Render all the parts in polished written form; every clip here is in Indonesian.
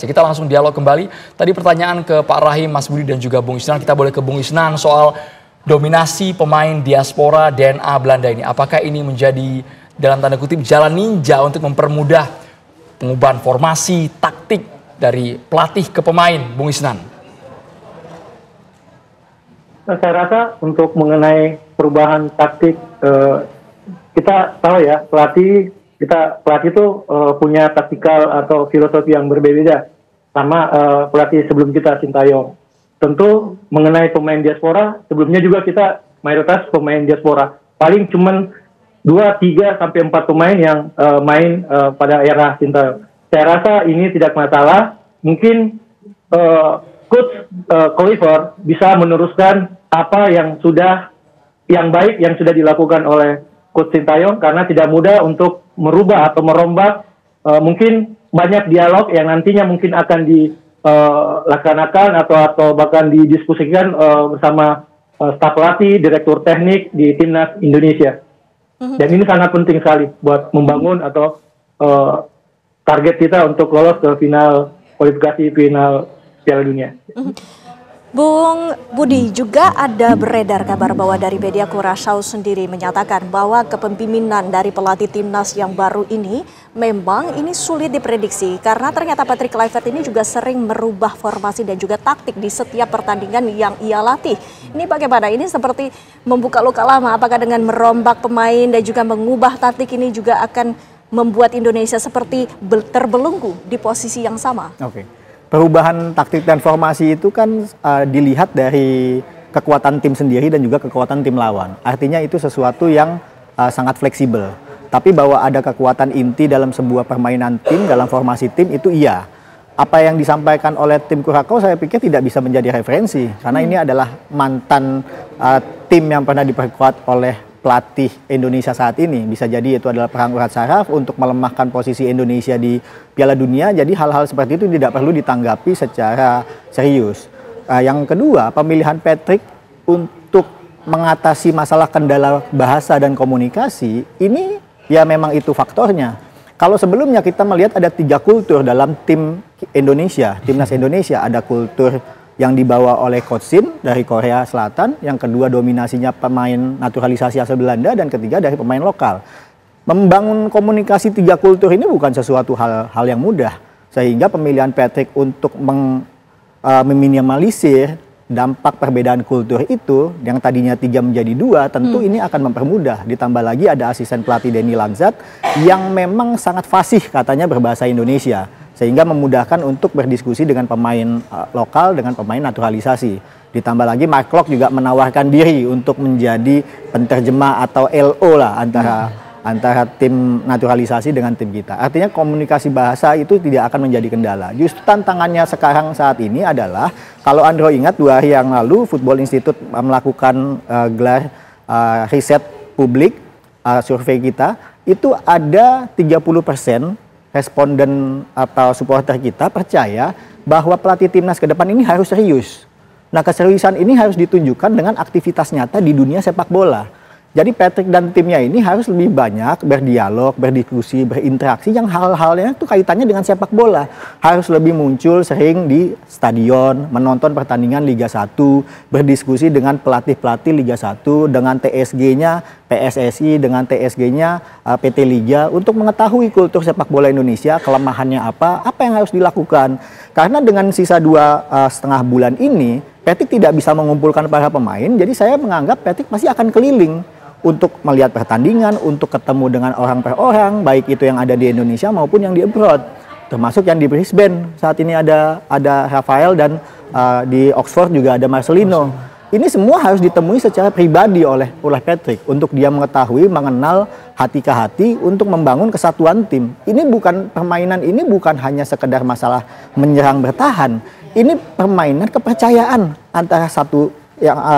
Kita langsung dialog kembali. Tadi pertanyaan ke Pak Rahim, Mas Budi dan juga Bung Isnan. Kita boleh ke Bung Isnan soal dominasi pemain diaspora DNA Belanda ini. Apakah ini menjadi dalam tanda kutip jalan ninja untuk mempermudah pengubahan formasi, taktik dari pelatih ke pemain, Bung Isnan? Saya rasa untuk mengenai perubahan taktik, kita tahu ya pelatih itu punya taktikal atau filosofi yang berbeda sama pelatih sebelum kita, Sintayong. Tentu mengenai pemain diaspora, sebelumnya juga kita mayoritas pemain diaspora. Paling cuman 2, 3, sampai 4 pemain yang main pada era Sintayong. Saya rasa ini tidak masalah. Mungkin Coach Kluivert bisa meneruskan apa yang baik yang sudah dilakukan oleh Coach Sintayong, karena tidak mudah untuk merubah atau merombak mungkin banyak dialog yang nantinya mungkin akan dilaksanakan atau bahkan didiskusikan bersama staf pelatih, direktur teknik di timnas Indonesia. Dan ini sangat penting sekali buat membangun atau target kita untuk lolos ke kualifikasi final Piala Dunia. Bung Budi, juga ada beredar kabar bahwa dari media Curaçao sendiri menyatakan bahwa kepemimpinan dari pelatih timnas yang baru ini memang ini sulit diprediksi karena ternyata Patrick Kluivert ini juga sering merubah formasi dan juga taktik di setiap pertandingan yang ia latih. Ini bagaimana? Ini seperti membuka luka lama. Apakah dengan merombak pemain dan juga mengubah taktik ini juga akan membuat Indonesia seperti terbelenggu di posisi yang sama? Perubahan taktik dan formasi itu kan dilihat dari kekuatan tim sendiri dan juga kekuatan tim lawan. Artinya itu sesuatu yang sangat fleksibel. Tapi bahwa ada kekuatan inti dalam sebuah permainan tim, dalam formasi tim, itu iya. Apa yang disampaikan oleh tim Curaçao saya pikir tidak bisa menjadi referensi. Karena ini adalah mantan tim yang pernah diperkuat oleh pelatih Indonesia saat ini. Bisa jadi itu adalah perang urat saraf untuk melemahkan posisi Indonesia di Piala Dunia. Jadi hal-hal seperti itu tidak perlu ditanggapi secara serius. Yang kedua, pemilihan Patrick untuk mengatasi masalah kendala bahasa dan komunikasi, ini ya memang itu faktornya. Kalau sebelumnya kita melihat ada 3 kultur dalam tim Indonesia, timnas Indonesia. Ada kultur yang dibawa oleh Coach Shin dari Korea Selatan, yang kedua dominasinya pemain naturalisasi asal Belanda, dan ketiga dari pemain lokal. Membangun komunikasi 3 kultur ini bukan sesuatu hal yang mudah, sehingga pemilihan Patrick untuk meminimalisir dampak perbedaan kultur itu, yang tadinya 3 menjadi 2, tentu ini akan mempermudah. Ditambah lagi ada asisten pelatih Denny Langsat yang memang sangat fasih katanya berbahasa Indonesia, sehingga memudahkan untuk berdiskusi dengan pemain lokal, dengan pemain naturalisasi. Ditambah lagi Mark Klok juga menawarkan diri untuk menjadi penterjemah atau LO lah antara tim naturalisasi dengan tim kita. Artinya komunikasi bahasa itu tidak akan menjadi kendala. Justru tantangannya sekarang saat ini adalah, kalau Andro ingat 2 hari yang lalu Football Institute melakukan gelar riset publik, survei kita, itu ada 30% responden atau supporter kita percaya bahwa pelatih timnas ke depan ini harus serius. Nah, keseriusan ini harus ditunjukkan dengan aktivitas nyata di dunia sepak bola. Jadi Patrick dan timnya ini harus lebih banyak berdialog, berdiskusi, berinteraksi yang hal-halnya itu kaitannya dengan sepak bola. Harus lebih muncul sering di stadion, menonton pertandingan Liga 1, berdiskusi dengan pelatih-pelatih Liga 1, dengan TSG-nya PSSI, dengan TSG-nya PT Liga, untuk mengetahui kultur sepak bola Indonesia, kelemahannya apa yang harus dilakukan. Karena dengan sisa 2,5 bulan ini, Patrick tidak bisa mengumpulkan para pemain, jadi saya menganggap Patrick masih akan keliling untuk melihat pertandingan, untuk ketemu dengan orang per orang, baik itu yang ada di Indonesia maupun yang di abroad. Termasuk yang di Brisbane, saat ini ada Rafael, dan di Oxford juga ada Marcelino. Ini semua harus ditemui secara pribadi oleh Patrick, untuk dia mengetahui, mengenal hati ke hati, untuk membangun kesatuan tim. Ini bukan permainan, ini bukan hanya sekedar masalah menyerang bertahan. Ini permainan kepercayaan antara satu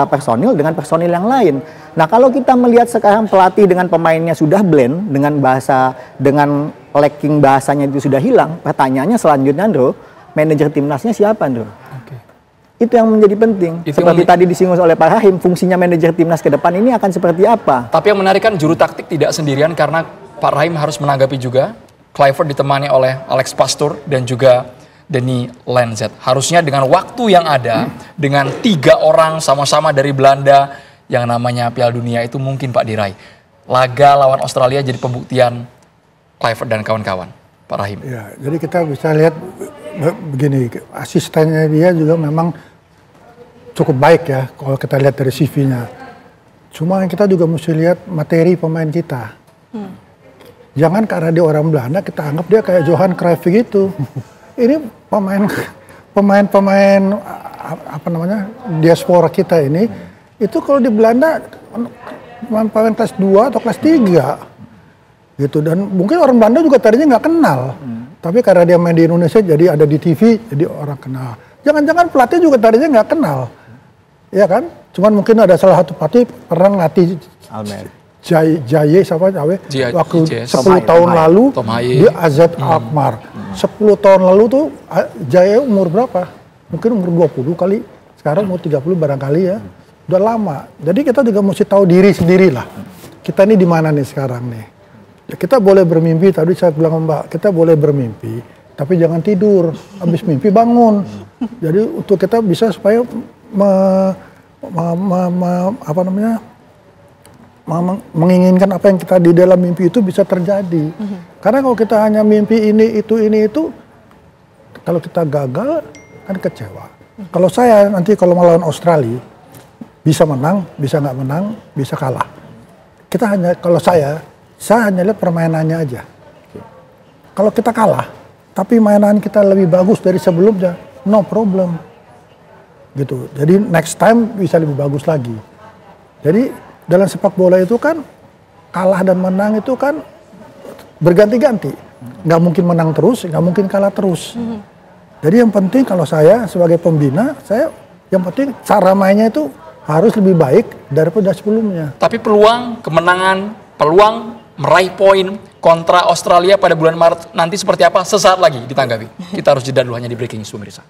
personil dengan personil yang lain. Nah, kalau kita melihat sekarang pelatih dengan pemainnya sudah blend, dengan lacking bahasanya itu sudah hilang, pertanyaannya selanjutnya, Andro, manajer timnasnya siapa, Andro? Itu yang menjadi penting. Seperti tadi disinggung oleh Pak Rahim, fungsinya manajer timnas ke depan ini akan seperti apa? Tapi yang menarik kan juru taktik tidak sendirian, karena Pak Rahim harus menanggapi juga. Kluivert ditemani oleh Alex Pastoor dan juga Denny Lanzet. Harusnya dengan waktu yang ada, dengan 3 orang sama-sama dari Belanda yang namanya Piala Dunia itu mungkin Pak diraih. Laga lawan Australia jadi pembuktian Kluivert dan kawan-kawan, Pak Rahim. Ya, jadi kita bisa lihat begini, asistennya dia juga memang cukup baik ya kalau kita lihat dari CV-nya. Cuma kita juga mesti lihat materi pemain kita. Jangan karena dia orang Belanda kita anggap dia kayak Johan Cruyff gitu. Ini pemain apa namanya diaspora kita ini itu kalau di Belanda pemain kelas 2 atau kelas 3 gitu, dan mungkin orang Belanda juga tadinya nggak kenal, tapi karena dia main di Indonesia jadi ada di TV jadi orang kenal. Jangan-jangan pelatih juga tadinya nggak kenal, ya kan? Cuman mungkin ada salah satu pelatih pernah ngelatih Jaye siapa waktu 10 tahun lalu di AZ Alkmaar. 10 tahun lalu tuh Jaye umur berapa? Mungkin umur 20 kali. Sekarang umur 30 barangkali ya. Udah lama. Jadi kita juga mesti tahu diri sendiri lah. Kita ini di mana nih sekarang nih? Ya, kita boleh bermimpi, tadi saya bilang Mbak, kita boleh bermimpi, tapi jangan tidur. Habis mimpi bangun. Jadi untuk kita bisa supaya menginginkan apa yang kita di dalam mimpi itu bisa terjadi. Karena kalau kita hanya mimpi ini itu, kalau kita gagal kan kecewa. Kalau saya nanti kalau melawan Australia bisa menang, bisa nggak menang, bisa kalah. Kita hanya kalau saya hanya lihat permainannya aja. Kalau kita kalah, tapi mainan kita lebih bagus dari sebelumnya, no problem. Gitu. Jadi next time bisa lebih bagus lagi. Jadi dalam sepak bola itu kan kalah dan menang itu kan berganti-ganti. Nggak mungkin menang terus, nggak mungkin kalah terus. Jadi yang penting kalau saya sebagai pembina, yang penting cara mainnya itu harus lebih baik daripada sebelumnya. Tapi peluang kemenangan, peluang meraih poin kontra Australia pada bulan Maret nanti seperti apa? Sesaat lagi ditanggapi. Kita harus jeda dulu hanya di Breaking News pemirsa.